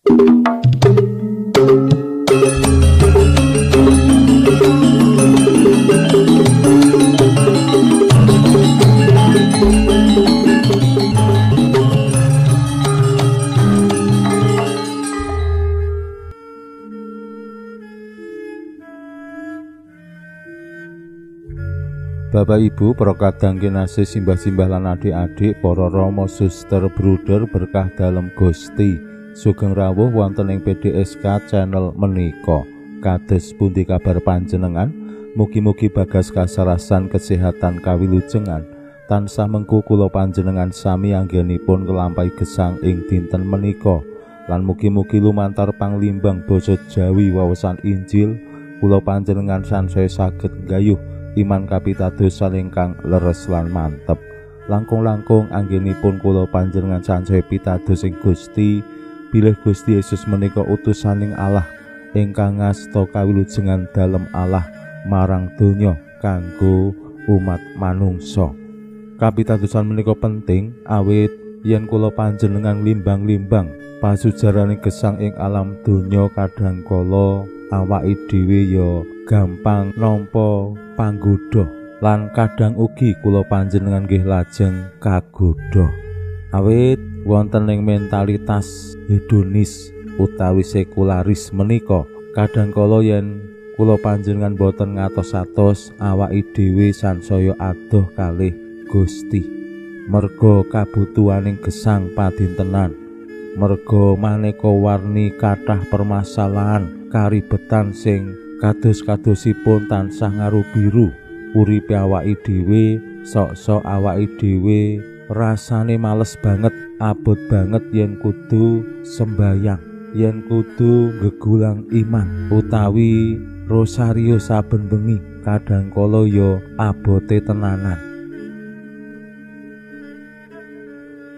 Bapak Ibu, para kadang kinasih simbah-simbah lan adik-adik, para rama suster bruder berkah dalem Gusti. Sugeng rawuh wonten ing PDSK channel menika. Kados pundi kabar panjenengan? Mugi-mugi bagas kasarasan kesehatan kawilujengan tansah mengku kula panjenengan sami anggenipun nglampahi gesang ing dinten menika. Lan mugi-mugi lumantar panglimbang basa Jawi wawasan Injil kula panjenengan sansaya saged nggayuh iman kapitadosan ingkang leres lan mantep. Langkung-langkung anggenipun kula panjenengan sansaya pitados ing Gusti, bilih Gusti Yesus menika utusaning Allah ingkang ngasta kawilujengan dalem Allah marang donya kanggo umat manungsa. Kapitadosan menika penting awit yen kula panjenengan limbang-limbang pasujaraning gesang ing alam donya kadangkala awake dhewe ya gampang nampa panggoda lan kadang ugi kula panjenengan nggih lajeng kagodha awit wonten ing mentalitas hedonis utawi sekularis menika kadangkala yen kula panjenengan boten ngatos-atos awake dhewe sansaya adoh kalih Gusti merga kabutuhaning gesang padintenan merga maneka warni kathah permasalahan karibetan sing kados-kadosipun tansah ngarubiru uripe awake dhewe, sok-sok awake dhewe rasane males banget, abot banget yen kudu sembayang, yen kudu gegulang iman utawi rosario saben bengi, kadangkala ya abote tenanan.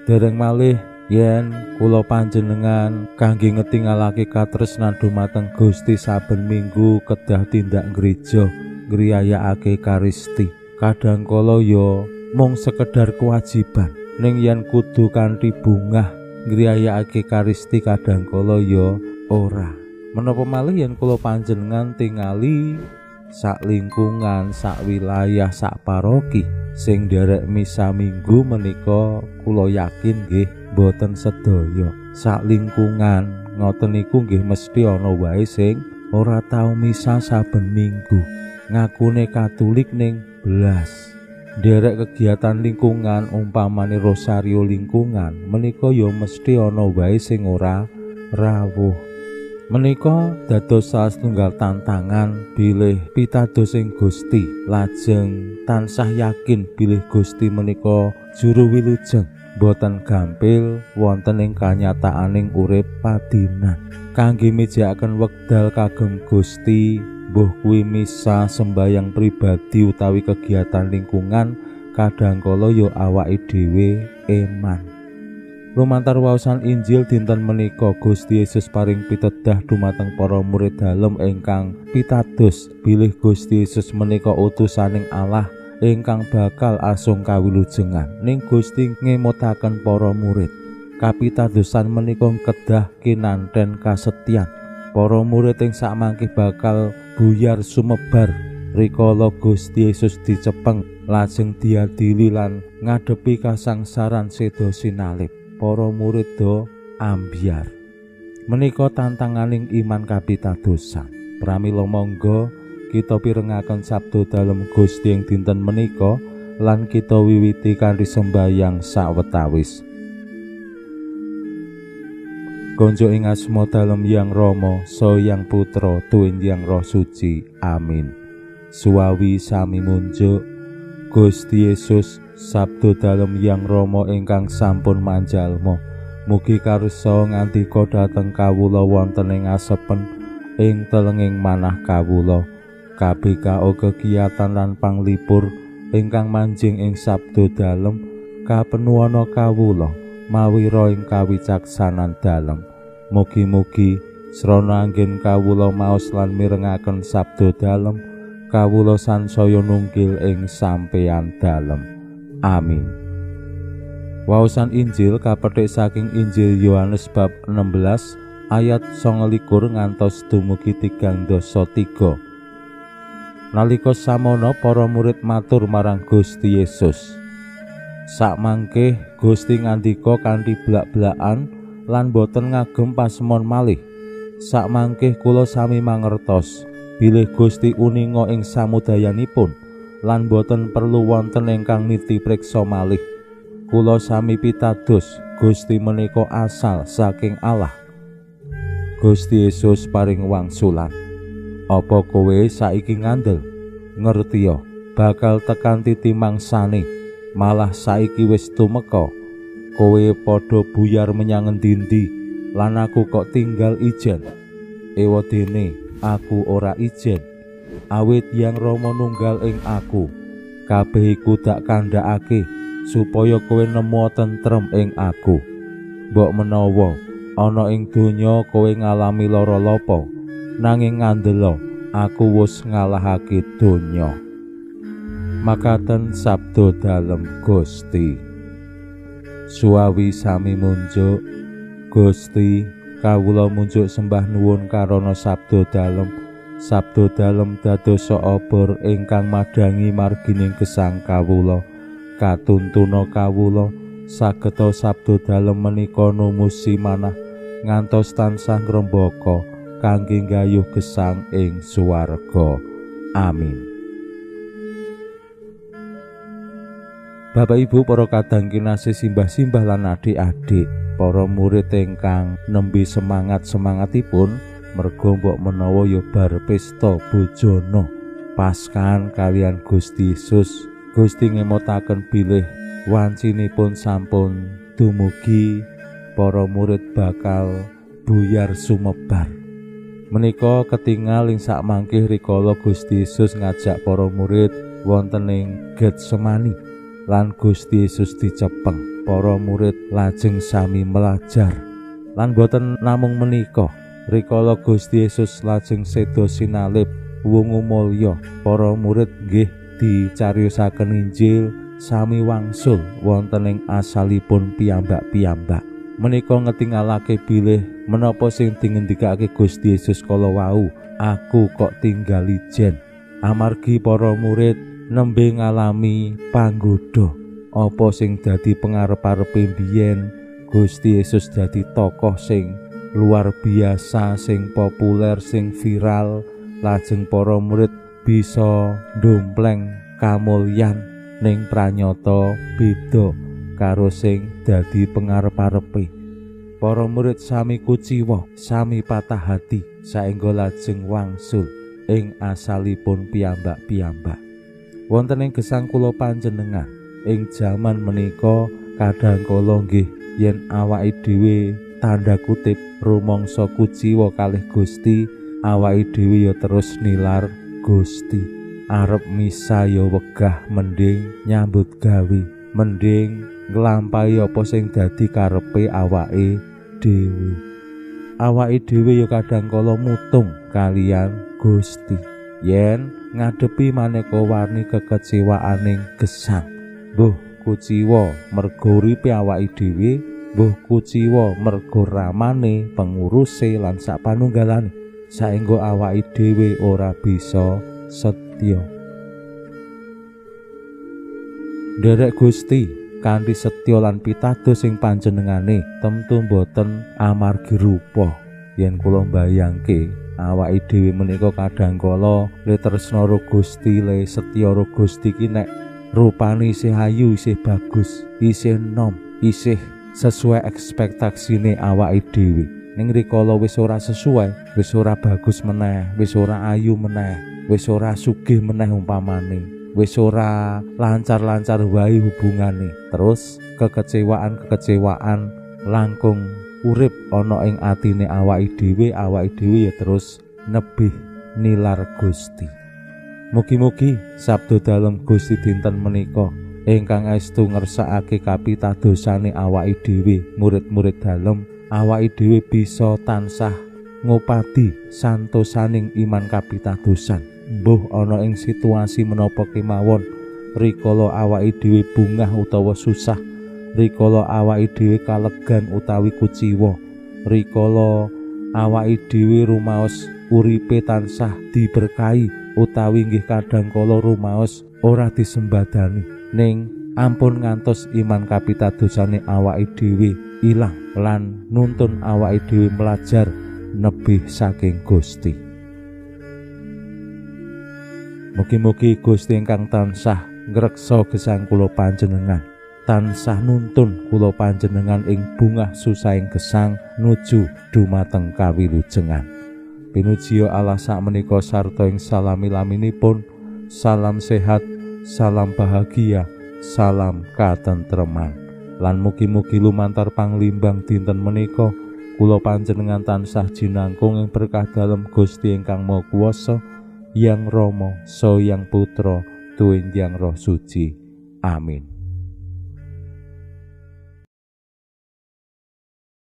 Dereng malih yen kula panjenengan kangge ngetingalake katresnan dumateng Gusti saben minggu kedah tindak gereja ngriyayakake karisti kadangkala ya mung sekedar kewajiban ning yen kudu kanthi bungah ngriyayakake karisti kadangkala ya ora. Menapa malih yen kula panjenengan tingali sak lingkungan, sak wilayah, sak paroki sing nderek misa minggu menika kula yakin nggih boten sedaya sak lingkungan ngoten niku nggih mesti ana wae sing ora tau misa saben minggu ngakune Katolik ning blas nderek kegiatan lingkungan umpamane rosario lingkungan menika ya mesti ana wae sing ora rawuh. Menika dados salah setunggal tantangan bilih pitados ing Gusti lajeng tansah yakin bilih Gusti menika juru wilujeng boten gampil wonten ing kanyataaning urip padinan kangge mijakaken wekdal kagem Gusti mbuh kuwi misa sembayang pribadi utawi kegiatan lingkungan kadangkala ya awake dhewe eman. Lumantar waosan Injil dinten menika Gusti Yesus paring pitedah dumateng para murid dalem ingkang pitados bilih Gusti Yesus menika utusaning Allah ingkang bakal asung kawilujengan ning Gusti ngemutaken para murid. Kapitadosan menika kedah kinanten kasetyan. Para murid ing sakmangke bakal buyar sumebar rikala Gusti Yesus dicepeng lajeng diadili lan ngadepi kasangsaran seda sinalip. Para murid do ambyar. Menika tantanganing iman kapitadosan. Pramila monggo kita pirengaken sabda dalem Gusti ing dinten menika lan kita wiwiti kanthi sembahyang sawetawis. Konjo ing asma dalem Hyang Rama saha Hyang Putra tuwin Hyang Roh Suci. Amin. Suwawi sami munjuk Gusti Yesus sabda dalem Hyang Rama ingkang sampun manjalma mugi karsa ngandika dhateng kawula wonten ing asepen ing telenging manah kawula KBKO kegiatan lan panglipur ingkang manjing ing sabda dalem kapenuwana kawula mawi ro ing kawicaksanan dalem mugi-mugi srana anggen kawula maos lan mirengaken sabda dalem kawula sansaya nunggil ing sampeyan dalem. Amin. Waosan Injil kapetik saking Injil Yohanes bab 16 ayat 29 ngantos dumugi 33. Nalika samono para murid matur marang Gusti Yesus. Sakmangke Gusti ngandika kanthi blak-blakan lan boten ngagem pasemon malih. Sakmangke kula sami mangertos bilih Gusti uninga ing samudayanipun lan boten perlu wonten ingkang niti priksa malih. Kula sami pitados Gusti menika asal saking Allah. Gusti Yesus paring wangsulan. Apa kowe saiki ngandel? Ngertiya bakal tekan titi mangsane, malah saiki wis tumeka. Kowe padha buyar menyang endi-endi lan aku kok tinggal ijen. Ewadene aku ora ijen, awit Hyang Rama nunggal ing aku. Kabeh iku dak kandhakake supaya kowe nemu tentrem ing aku. Mbok menawa ana ing donya kowe ngalami lara lapa, nanging ngandela aku wis ngalahake donya. Makaten sabda dalem Gusti. Suawi sami munjuk Gusti, kawula munjuk sembah nuwun karana sabda dalem dadosa obor ingkang madangi margining gesang kawula. Katuntuna kawula sageta sabda dalem menika numusi manah ngantos tansah ngrembaka kangge nggayuh gesang ing swarga. Amin. Bapak Ibu para kadang kinasih simbah-simbah lan adik-adik, para murid ingkang nembe semangatipun merga mbok menawa ya bar pesta bojana Paskahan kalian Gusti Yesus. Gusti ngemutaken bilih wancinipun sampun dumugi, para murid bakal buyar sumebar. Menika ketingal ing sakmangke rikala Gusti Yesus ngajak para murid wonten ing Getsemani lan Gusti Yesus dicepeng. Para murid lajeng sami melajar. Lan boten namung menika, rikala Gusti Yesus lajeng seda sinalib wungu mulya, para murid nggih dicariyosaken Injil sami wangsul wonten ing asalipun piyambak-piyambak. Menika ngetingalake bilih menapa sing dingendikake Gusti Yesus kala wau, aku kok tinggal ijen. Amargi para murid nembe ngalami panggoda apa sing dadi pangarep-arepe biyen. Gusti Yesus dadi tokoh sing luar biasa, sing populer, sing viral. Lajeng para murid bisa ndompleng kamulyan ning pranyata beda karo sing dadi pangarep-arepe. Para murid sami kuciwa, sami patah hati saengga lajeng wangsul ing asalipun piyambak-piyambak. Wonten ing gesang kula panjenengan ing jaman menika kadhangkala nggih yen awake dhewe tanda kutip rumangsa kuciwa kalih Gusti, awake dhewe ya terus nilar Gusti. Arep misa ya wegah, mending nyambut gawe, mending nglampahi apa sing dadi karepe awake dhewe. Awake dhewe ya kadhangkala mutung kalian Gusti yen ngadepi maneka warni kekecewaaning gesang. Mbuh kuciwa merga uripe awake dhewe, mbuh kuciwa merga ramane, penguruse lan sapanunggalane, saengga awake dhewe ora bisa setya. Nderek Gusti kanthi setya lan pitados sing panjenengane temtu boten amargi rupa. Yen kula mbayangke awake dhewe menika kadhangkala le tresna karo Gusti, le setya karo Gusti ki nek rupane isih ayu, isih bagus, isih enom, isih sesuai ekspektasine awake dhewe. Ning rikala wis ora sesuai, wis ora bagus meneh, wis ora ayu meneh, wis ora sugih meneh umpamane, wis ora lancar-lancar wae hubungane, terus kekecewaan langkung urip ana ing atine awake dhewe ya terus nebih nilar Gusti. Mugi-mugi sabda dalem Gusti dinten menika ingkang estu ngersakake kapitadosane awake dhewe, murid-murid dalem, awake dhewe bisa tansah ngupadi santosaning iman kapitadosan. Mbuh ana ing situasi menapa kemawon, rikala awake dhewe bungah utawa susah, rikala awake dhewe kalegan utawi kuciwa, rikala awake dhewe rumaos uripe tansah diberkahi utawi nggih kadhangkala rumaos ora disembadani ning ampun ngantos iman kapitadosane awake dhewe ilang lan nuntun awake dhewe melajar nebih saking Gusti. Mugi-mugi Gusti ingkang tansah ngreksa gesang kula panjenengan, tansah nuntun kula panjenengan ing bungah susahing gesang nuju dumateng kawilujengan. Pinuji Allah sakmenika sarta ing salami-laminipun. Salam sehat, salam bahagia, salam katentreman. Lan mugi-mugi lumantar panglimbang dinten menika kula panjenengan tansah jinangkung ing berkah dalem Gusti ingkang Maha Kuwasa, Yang Rama, so Yang Putra, tuwin Yang Roh Suci. Amin.